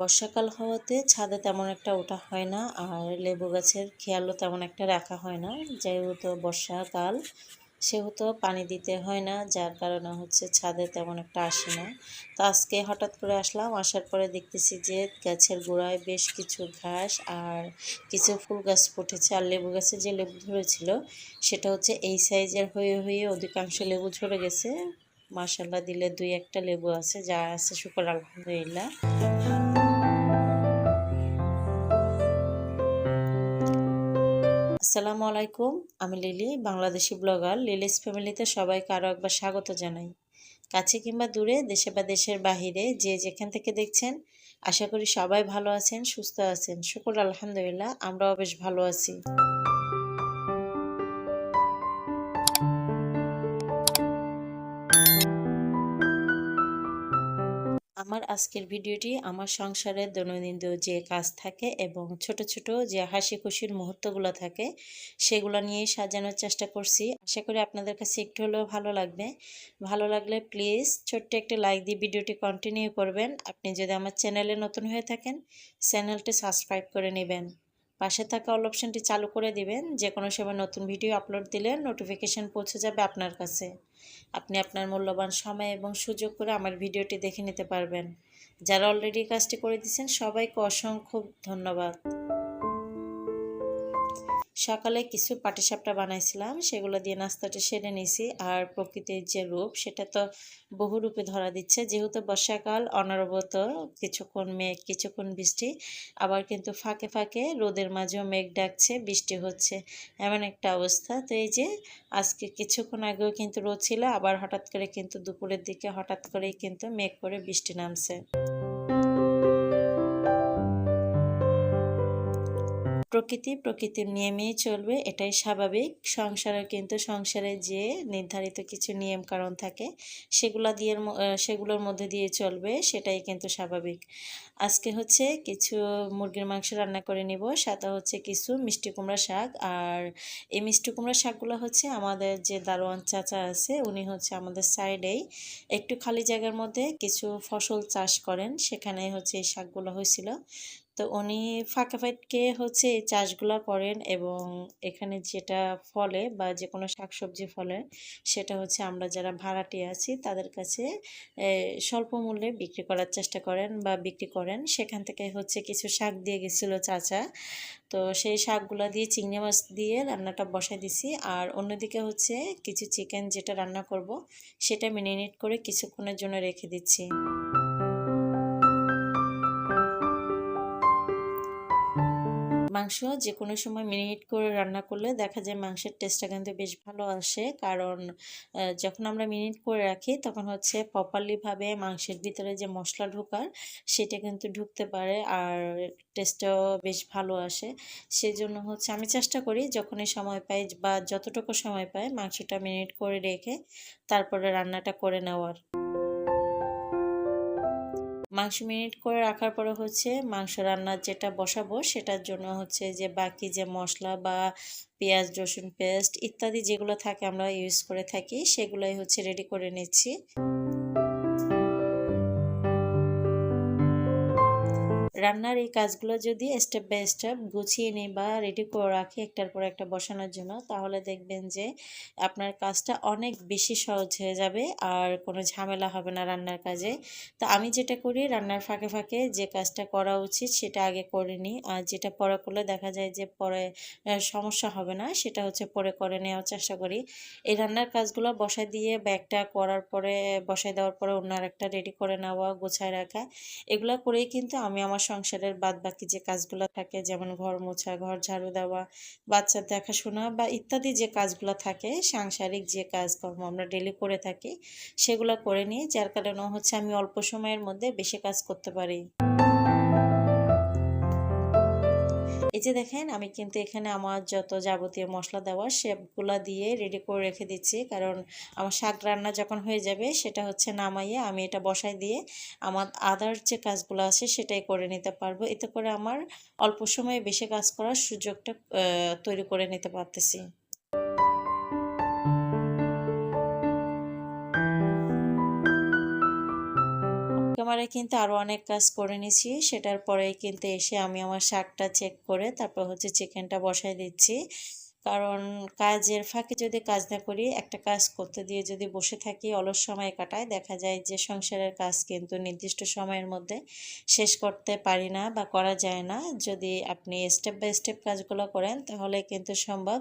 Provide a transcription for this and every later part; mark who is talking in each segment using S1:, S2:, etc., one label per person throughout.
S1: বর্ষাকাল হওয়াতে ছাদে তেমন একটা ওঠা হয় না, আর লেবু গাছের খেয়ালও তেমন একটা রাখা হয় না। যেহেতু বর্ষাকাল সেহেতু পানি দিতে হয় না, যার কারণে ছাদে তেমন একটা আসে না। তো আজকে হঠাৎ করে আসলাম, আসার পরে দেখতেছি যে গাছের গোড়ায় বেশ কিছু ঘাস আর কিছু ফুল গাছ ফুটেছে। আর লেবু গাছে যে লেবু ধরেছিল সেটা এই সাইজের হয়ে হয়ে অধিকাংশ লেবু ঝরে গেছে। মাশাল্লাহ দিলে দুই একটা লেবু আছে, যা আছে শুকর আলহামদুলিল্লাহ। আসসালামু আলাইকুম, আমি লিলি, বাংলাদেশি ব্লগার। লিলিস ফ্যামিলিতে সবাইকে আরও একবার স্বাগত জানাই। কাছে কিংবা দূরে, দেশে বা দেশের বাহিরে যে যেখান থেকে দেখছেন, আশা করি সবাই ভালো আছেন, সুস্থ আছেন। শুকর আলহামদুলিল্লাহ, আমরাও বেশ ভালো আছি। আমার আজকের ভিডিওটি আমার সংসারের দৈনন্দিন যে কাজ থাকে এবং ছোট ছোট যে হাসি খুশির মুহূর্তগুলো থাকে সেগুলো নিয়েই সাজানোর চেষ্টা করছি। আশা করি আপনাদের কাছে একটু হলেও ভালো লাগবে। ভালো লাগলে প্লিজ ছোট্ট একটা লাইক দিয়ে ভিডিওটি কন্টিনিউ করবেন। আপনি যদি আমার চ্যানেলে নতুন হয়ে থাকেন, চ্যানেলটি সাবস্ক্রাইব করে নেবেন। পাশে থাকা অল অপশনটি চালু করে দিবেন, যে কোনো সময় নতুন ভিডিও আপলোড দিলে নোটিফিকেশন পৌঁছে যাবে আপনার কাছে। আপনি আপনার মূল্যবান সময় এবং সুযোগ করে আমার ভিডিওটি দেখে নিতে পারবেন। যারা অলরেডি কাজটি করে দিয়েছেন সবাইকে অসংখ্য ধন্যবাদ। সকালে কিছু পাটিসাপটা বানাইছিলাম, সেগুলো দিয়ে নাস্তাটা সেরে নিয়েছি। আর প্রকৃতির যে রূপ সেটা তো বহু রূপে ধরা দিচ্ছে। যেহেতু বর্ষাকাল, অনবরত কিছুক্ষণ মেঘ কিছুক্ষণ বৃষ্টি, আবার কিন্তু ফাঁকে ফাঁকে রোদের মাঝেও মেঘ ডাকছে, বৃষ্টি হচ্ছে, এমন একটা অবস্থা। তো এই যে আজকে কিছুক্ষণ আগেও কিন্তু রোদ ছিল, আবার হঠাৎ করে কিন্তু দুপুরের দিকে হঠাৎ করেই কিন্তু মেঘ করে বৃষ্টি নামছে। প্রকৃতির নিয়মেই চলবে, এটাই স্বাভাবিক। সংসারে যে নির্ধারিত কিছু নিয়ম কারণ থাকে সেগুলোর মধ্যে দিয়ে চলবে, সেটাই কিন্তু স্বাভাবিক। আজকে কিছু মুরগির মাংস রান্না করে নিব, সাথে কিছু মিষ্টি কুমড়া শাক। আর এই মিষ্টি কুমড়া শাকগুলো আমাদের যে দারোয়ান চাচা আছে, উনি আমাদের সাইডেই একটু খালি জায়গার মধ্যে কিছু ফসল চাষ করেন, সেখানে এই শাকগুলো হয়েছিল। তো উনি ফাঁকে ফাঁকে এই চাষগুলা করেন, এবং এখানে যেটা ফলে বা যে কোনো শাকসবজি ফলে সেটা আমরা যারা ভাড়াটিয়া আছি তাদের কাছে স্বল্প মূল্যে বিক্রি করার চেষ্টা করেন বা বিক্রি করেন। সেখান থেকে কিছু শাক দিয়ে গেছিল চাচা। তো সেই শাকগুলা দিয়ে চিংড়ি মাছ দিয়ে রান্নাটা বসাই দিছি। আর অন্যদিকে কিছু চিকেন যেটা রান্না করব সেটা মেরিনেট করে কিছুক্ষণের জন্য রেখে দিচ্ছি। মাংস যে কোনো সময় মেরিনেট করে রান্না করলে দেখা যায় মাংসের টেস্টটা কিন্তু বেশ ভালো আসে। কারণ যখন আমরা মেরিনেট করে রাখি তখন প্রপারলিভাবে মাংসের ভিতরে যে মশলা ঢোকার সেটা কিন্তু ঢুকতে পারে, আর টেস্টটাও বেশ ভালো আসে। সেজন্য আমি চেষ্টা করি যখনই সময় পাই বা যতটুকু সময় পাই মাংসটা মেরিনেট করে রেখে তারপরে রান্নাটা করে নেওয়ার। মাংস মেরিনেট করে রাখার পরে মাংস রান্নার যেটা বসাবো সেটার জন্য যে বাকি যে মশলা বা পেঁয়াজ রসুন পেস্ট ইত্যাদি যেগুলো থাকে আমরা ইউজ করে থাকি সেগুলোই রেডি করে নিচ্ছি। রান্নার এই কাজগুলো যদি স্টেপ বাই স্টেপ গুছিয়ে নিই বা রেডি করে রাখি একটার পর একটা বসানোর জন্য, তাহলে দেখবেন যে আপনার কাজটা অনেক বেশি সহজ হয়ে যাবে আর কোনো ঝামেলা হবে না রান্নার কাজে। তো আমি যেটা করি, রান্নার ফাঁকে ফাঁকে যে কাজটা করা উচিত সেটা আগে করে নিই, আর যেটা পরে করলে দেখা যায় যে পরে সমস্যা হবে না সেটা পরে করে নেওয়ার চেষ্টা করি। এই রান্নার কাজগুলো বসাই দিয়ে বা একটা করার পরে বসাই দেওয়ার পরে অন্য আরেকটা রেডি করে নেওয়া, গোছায় রাখা, এগুলা করেই কিন্তু আমি আমার সংসারের বাদবাকি যে কাজগুলো থাকে, যেমন ঘর মোছা, ঘর ঝাড়ু দেওয়া, বাচ্চার দেখাশোনা বা ইত্যাদি যে কাজগুলো থাকে, সাংসারিক যে কাজকর্ম আমরা ডেলি করে থাকি সেগুলো করে নিই, যার কারণে আমি অল্প সময়ের মধ্যে বেশি কাজ করতে পারি। এই যে দেখেন, আমি কিন্তু এখানে আমার যত যাবতীয় মশলা দেওয়া সবগুলা দিয়ে রেডি করে রেখে দিচ্ছি, কারণ আমার শাক রান্না যখন হয়ে যাবে সেটা নামাইয়ে আমি এটা বসাই দিয়ে আমার আদার যে কাজগুলো আছে সেটাই করে নিতে পারবো। এতে করে আমার অল্প সময়ে বেশি কাজ করার সুযোগটা তৈরি করে নিতে পারতেছি। মারে কিন্তু আরও অনেক কাজ করে নিছি। সেটার পরেই কিন্তু এসে আমি আমার শাকটা চেক করে তারপর হচ্ছে চিকেনটা বসাই দিচ্ছি। কারণ কাজের ফাঁকে যদি কাজ না করি, একটা কাজ করতে দিয়ে যদি বসে থাকি, অলস সময় কাটায়, দেখা যায় যে সংসারের কাজ কিন্তু নির্দিষ্ট সময়ের মধ্যে শেষ করতে পারি না বা করা যায় না। যদি আপনি স্টেপ বাই স্টেপ কাজগুলো করেন তাহলে কিন্তু সম্ভব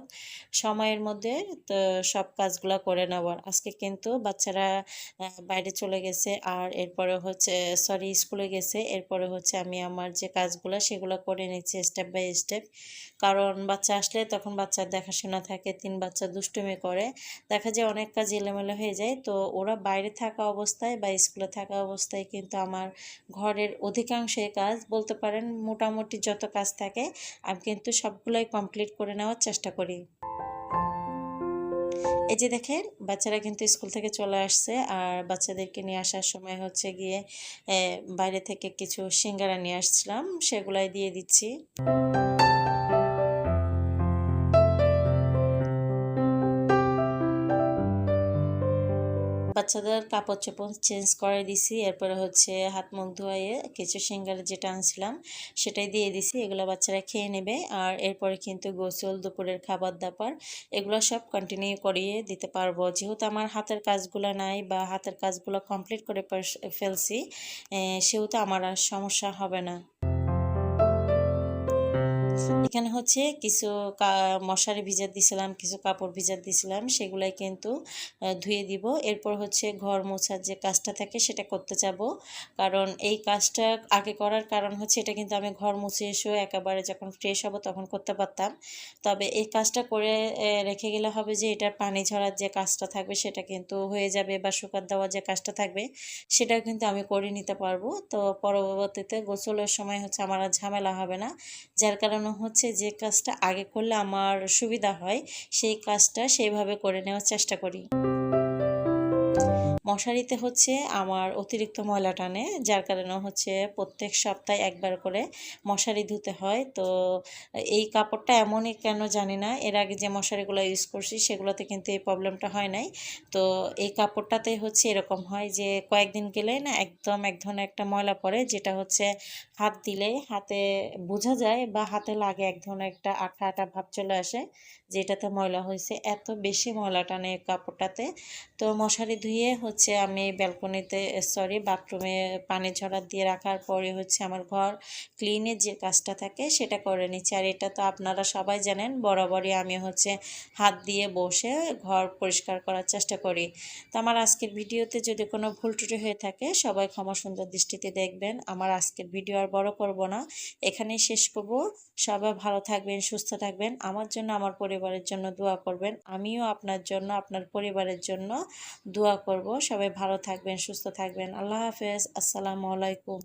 S1: সময়ের মধ্যে তো সব কাজগুলো করে নেওয়ার। আজকে কিন্তু বাচ্চারা বাইরে চলে গেছে, আর এরপরে হচ্ছে স্কুলে গেছে। এরপরে হচ্ছে আমি আমার যে কাজগুলো সেগুলো করে নিচ্ছি স্টেপ বাই স্টেপ। কারণ বাচ্চা আসলে তখন বাচ্চার দেখাশোনা থাকে, ৩ বাচ্চা দুষ্টুমি করে, দেখা যায় অনেক কাজ এলোমেলো হয়ে যায়। তো ওরা বাইরে থাকা অবস্থায় বা স্কুলে থাকা অবস্থায় কিন্তু আমার ঘরের অধিকাংশই কাজ বলতে পারেন, মোটামুটি যত কাজ থাকে আমি কিন্তু সবগুলোই কমপ্লিট করে নেওয়ার চেষ্টা করি। এই যে দেখেন বাচ্চারা কিন্তু স্কুল থেকে চলে আসছে, আর বাচ্চাদেরকে নিয়ে আসার সময় হচ্ছে গিয়ে বাইরে থেকে কিছু সিঙ্গারা নিয়ে আসছিলাম, সেগুলাই দিয়ে দিচ্ছি। বাচ্চাদের কাপড়-চোপড় চেঞ্জ করে দিছি। এরপরে হচ্ছে হাত মুখ ধুইয়ে কিছু সিঙ্গারা যেটা আনছিলাম সেটাই দিয়ে দিছি। এগুলো বাচ্চারা খেয়ে নেবে। আর এরপরে কিন্তু গোসল, দুপুরের খাবার-দাবার এগুলো সব কন্টিনিউ করিয়ে দিতে পারবো। যেহেতু আমার হাতের কাজগুলো নাই বা হাতের কাজগুলো কমপ্লিট করে ফেলছি, সেহেতু আমার আর সমস্যা হবে না। এখানে হচ্ছে কিছু মশারি ভিজা দিছিলাম, কিছু কাপড় ভিজা দিছিলাম, সেগুলাই কিন্তু ধুয়ে দিব। এরপর হচ্ছে ঘর মোছার যে কাজটা থাকে সেটা করতে যাব। কারণ এই কাজটা আগে করার কারণ হচ্ছে এটা কিন্তু আমি ঘর মুছে এসেও একেবারে যখন ফ্রেশ হব তখন করতে পারতাম। তবে এই কাজটা করে রেখে গেলে হবে যে এটার পানি ঝরার যে কাজটা থাকবে সেটা কিন্তু হয়ে যাবে, বা শুকাত দেওয়ার যে কাজটা থাকবে সেটাও কিন্তু আমি করে নিতে পারবো। তো পরবর্তীতে গোসলের সময় হচ্ছে আমার আর ঝামেলা হবে না। যার কারণে হচ্ছে যে কাজটা আগে করলে আমার সুবিধা হয় সেই কাজটা সেইভাবে করে নেওয়ার চেষ্টা করি। মশারিতে হচ্ছে আমার অতিরিক্ত ময়লা টানে, যার কারণে হচ্ছে প্রত্যেক সপ্তাহে একবার করে মশারি ধুতে হয়। তো এই কাপড়টা এমনই কেন জানি না, এর আগে যে মশারিগুলো ইউজ করছি সেগুলোতে কিন্তু এই প্রবলেমটা হয় নাই। তো এই কাপড়টাতে হচ্ছে এরকম হয় যে কয়েকদিন গেলে না একদম এক ধরনের একটা ময়লা পড়ে, যেটা হচ্ছে হাত দিলে হাতে বোঝা যায় বা হাতে লাগে, এক ধরনের একটা আঠা আঠা ভাব চলে আসে যেটাতে ময়লা হয়েছে। এত বেশি ময়লা টানে কাপড়টাতে। তো মশারি ধুয়ে হচ্ছে আমি ব্যালকনিতে, বাথরুমে পানি ঝরা দিয়ে রাখার পরে হচ্ছে আমার ঘর ক্লিনের যে কাজটা থাকে সেটা করে নিচ্ছি। আর এটা তো আপনারা সবাই জানেন, বরাবরই আমি হচ্ছে হাত দিয়ে বসে ঘর পরিষ্কার করার চেষ্টা করি। তো আমার আজকের ভিডিওতে যদি কোনো ভুল ত্রুটি হয়ে থাকে সবাই ক্ষমা সুন্দর দৃষ্টিতে দেখবেন। আমার আজকের ভিডিও আর বড় করব না, এখানেই শেষ করব। সবাই ভালো থাকবেন, সুস্থ থাকবেন, আমার জন্য আমার পরিবারের জন্য দোয়া করবেন। আমিও আপনার জন্য আপনার পরিবারের জন্য দোয়া করব। সবাই ভালো থাকবেন, সুস্থ থাকবেন। আল্লাহ হাফেজ। আসসালামু আলাইকুম।